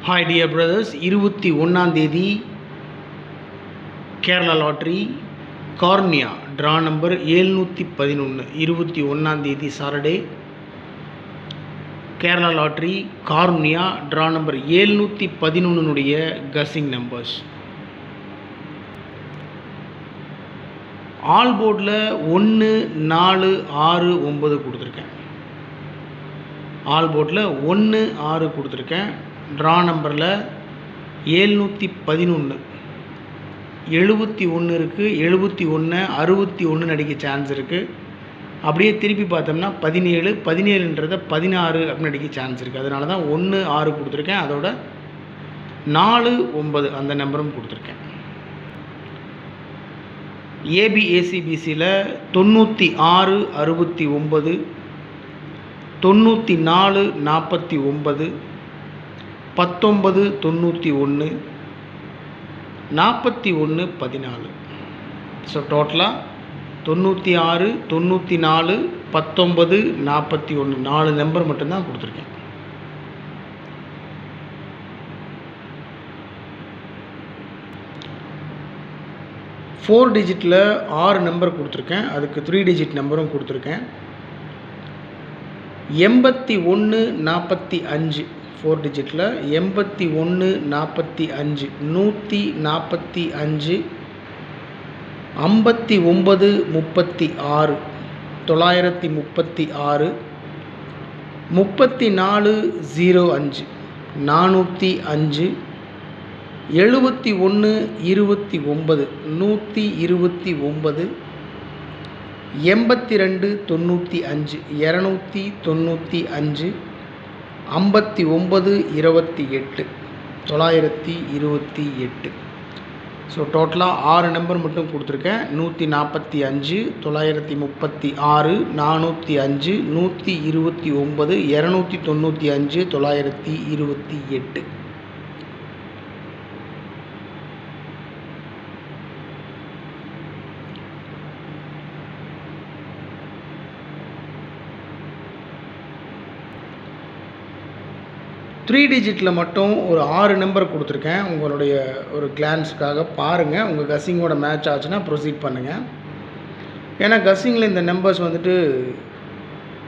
Hi dear brothers, 21 தேதி Kerala lottery Karunya draw number 711 21 தேதி Saturday Kerala lottery Karunya draw number 711 guessing numbers. All போர்டில் 1 4 6 9 கொடுத்துருக்கேன். All போர்டில் 1 6 கொடுத்துருக்கேன். ட்ரா நம்பரில் 711 71 இருக்குது, 71 61 அடிக்க சான்ஸ் இருக்குது. அப்படியே திருப்பி பார்த்தோம்னா 17 17ன்றதை 16 அப்படின்னு அடிக்க சான்ஸ் இருக்குது. அதனால தான் 1 6 கொடுத்துருக்கேன். அதோட 4 9 அந்த நம்பரும் கொடுத்துருக்கேன். ஏபிஏசிபிசியில் 96 69 94 49 19 91 41 14. ஸோ டோட்டலாக 96 94 19 41 4 நம்பர் மட்டும்தான் கொடுத்துருக்கேன். ஃபோர் டிஜிட்டில் 6 நம்பர் கொடுத்துருக்கேன். அதுக்கு 3 டிஜிட் நம்பரும் கொடுத்துருக்கேன். 81 45 4 டிஜிட்டில் 81 45 145 59 36 936 34 05 405 71 29 129 82 95 295 59 28 928. ஸோ டோட்டலாக 6 நம்பர் மட்டும் கொடுத்துருக்கேன். 145 936 405 129 295 928. த்ரீ டிஜிட்டில் மட்டும் ஒரு 6 நம்பர் கொடுத்துருக்கேன். உங்களுடைய ஒரு கிளான்ஸுக்காக பாருங்கள். உங்கள் கஸ்ஸிங்கோட மேட்ச் ஆச்சுன்னா ப்ரொசீட் பண்ணுங்கள். ஏன்னா கஸ்ஸிங்கில் இந்த நம்பர்ஸ் வந்துட்டு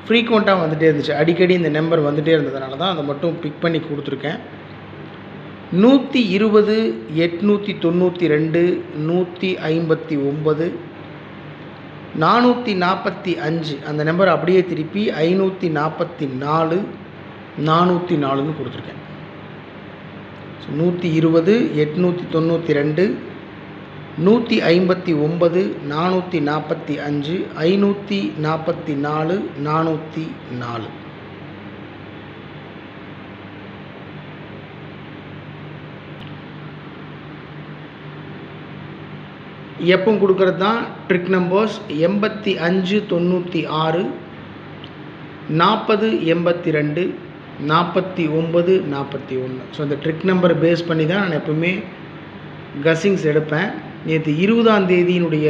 ஃப்ரீக்வெண்ட்டாக வந்துகிட்டே இருந்துச்சு. அடிக்கடி இந்த நம்பர் வந்துகிட்டே இருந்ததுனால தான் அதை மட்டும் பிக் பண்ணி கொடுத்துருக்கேன். 120 892 159 445 அந்த நம்பர் அப்படியே திருப்பி 544 404ன்னு கொடுத்துருக்கேன். ஸோ 120 892 159 445 544 404. எப்பவும் கொடுக்கறது தான் ட்ரிக் நம்பர்ஸ். 85 96 40 82 49 41. ஸோ இந்த ட்ரிக் நம்பரை பேஸ் பண்ணி தான் நான் எப்பவுமே கஸ்ஸிங்ஸ் எடுப்பேன். நேற்று 20ஆம் தேதியினுடைய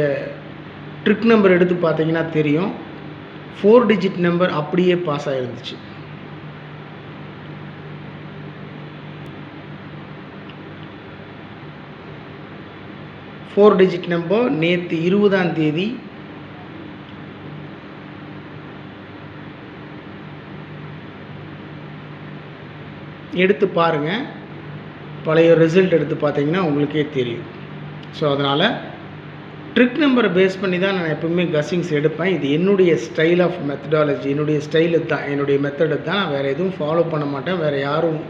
ட்ரிக் நம்பர் எடுத்து பார்த்தீங்கன்னா தெரியும். 4 டிஜிட் நம்பர் அப்படியே பாஸ் ஆகிருந்துச்சு. ஃபோர் டிஜிட் நம்பர் நேற்று 20ஆம் தேதி எடுத்து பாருங்கள். பழைய ரிசல்ட் எடுத்து பார்த்தீங்கன்னா உங்களுக்கே தெரியும். ஸோ அதனால் ட்ரிக் நம்பரை பேஸ் பண்ணி தான் நான் எப்பவுமே கஸ்ஸிங்ஸ் எடுப்பேன். இது என்னுடைய ஸ்டைல் ஆஃப் மெத்தடாலஜி, என்னுடைய ஸ்டைலு தான், என்னுடைய மெத்தடு தான். நான் வேறு எதுவும் ஃபாலோ பண்ண மாட்டேன். வேறு யாரும்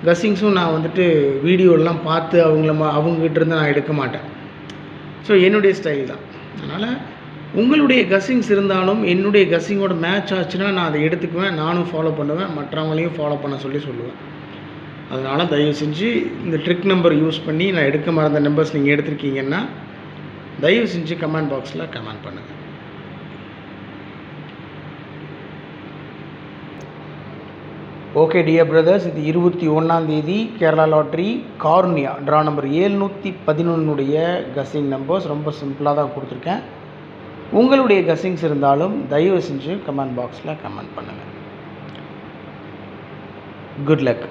கஸ்ஸிங்ஸும் நான் வந்துட்டு வீடியோலாம் பார்த்து அவங்ககிட்ட இருந்து நான் எடுக்க மாட்டேன். ஸோ என்னுடைய ஸ்டைல் தான். அதனால் உங்களுடைய கஸ்ஸிங்ஸ் இருந்தாலும் என்னுடைய கஸ்ஸிங்கோட மேட்ச் ஆச்சுன்னா நான் அதை எடுத்துக்குவேன். நானும் ஃபாலோ பண்ணுவேன், மற்றவங்களையும் ஃபாலோ பண்ண சொல்லுவேன். அதனால் தயவு செஞ்சு இந்த ட்ரிக் நம்பர் யூஸ் பண்ணி நான் எடுக்க மறந்த நம்பர்ஸ் நீங்கள் எடுத்திருக்கீங்கன்னா தயவு செஞ்சு கமெண்ட் பாக்ஸில் கமெண்ட் பண்ணுங்கள். ஓகே டியர் பிரதர்ஸ், இது 21ஆம் தேதி Kerala lottery Karunya draw number 711 guessing numbers. ரொம்ப சிம்பிளாக தான் கொடுத்துருக்கேன். உங்களுடைய கஸ்ஸிங்ஸ் இருந்தாலும் தயவு செஞ்சு கமெண்ட் பாக்ஸில் கமெண்ட் பண்ணுங்கள். Good luck.